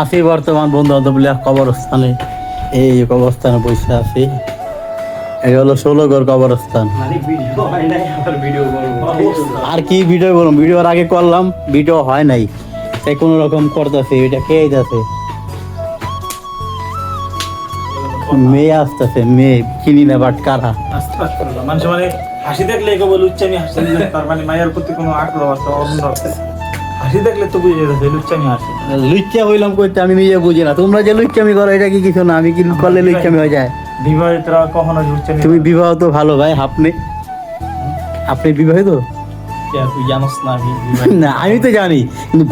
আছি বর্তমান বন্ধু বান্ধব কবরস্থানে। এই কবরস্থানে বসে আছি। এই হলো 16 কবরস্থান। আর কি ভিডিও করলাম, ভিডিওর আগে করলাম, ভিডিও হয় নাই, তাই কোনো রকম করতেছে। এটা খেয়ে যাচ্ছে, মেয়ে আসতেছে, মেয়ে চিনি না বাট কারা। মানুষ মানে হাসি দেখলে কেবল লুচ্চামি হাসি, তার মানে মায়ের প্রতি কোনো আগ্রহ আছে, অন্য আছে। হাসি দেখলে তো বুঝে যাচ্ছে লুচ্চামি হাসি। লুচ্চা হইলাম করতে আমি নিজে বুঝি না। তোমরা যে লুচ্চামি করো এটা কি কিছু না, আমি কি করলে লুচ্চামি হয়ে যায়? বিবাহিতরা কখনো লুচ্চামি তুমি বিবাহিত ভালো ভাই, আপনি বিবাহিত? তুই জানোস না না আমি তো জানি, কিন্তু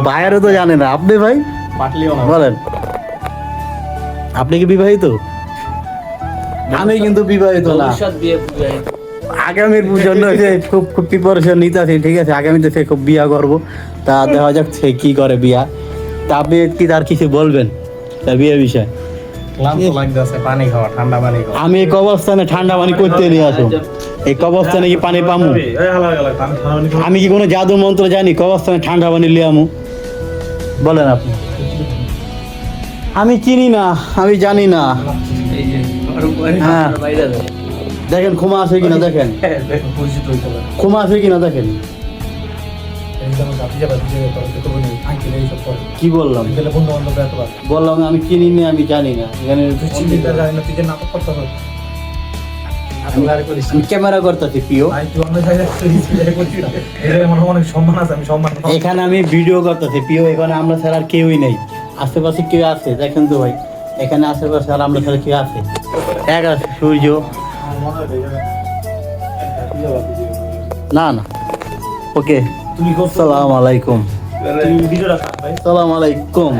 ভাইয়েরও তো জানে না। আপনি ভাই পাটলিও না বলেন, আপনি কি বিবাহিত? আমি কিন্তু বিবাহিত না। আগামীর জন্য সে খুব প্রিপারেশন নিতে আছে, ঠিক আছে? আগামীতে সে খুব বিয়া করবো, তা দেখা যাক সে কি করে বিয়া। তা আপনি কি তার কিছু বলবেন তার বিয়ের বিষয়? পানি খাওয়া, ঠান্ডা পানি খাওয়া। আমি এই কবরস্থানে ঠান্ডা পানি করতে নিয়ে আসো। এই কবরস্থানে কি পানি পামু? আমি কি কোনো জাদু মন্ত্র জানি কবরস্থানে ঠান্ডা পানি লিয়ে আমু? বলেন আপনি। আমি চিনি না, আমি জানি না। হ্যাঁ দেখেন ক্ষমা আছে কিনা, দেখেন ক্ষমা আছে কিনা, দেখেন। কি বললাম? বললাম আমি চিনি না, আমি জানি না। এখানে আমি ক্যামেরা করতেছি প্রিয়, এখানে আমি ভিডিও করতেছি প্রিয়। এখানে আমরা ছাড়া আর কেউই নেই। আশেপাশে কেউ আছে দেখেন তো ভাই, এখানে আশেপাশে আর আমরা ছাড়া কেউ আছে? এক আছে সূর্য। না না, ওকে। সালাম আলাইকুম। তুমি ভিডিওটা ভাই, সালাম আলাইকুম।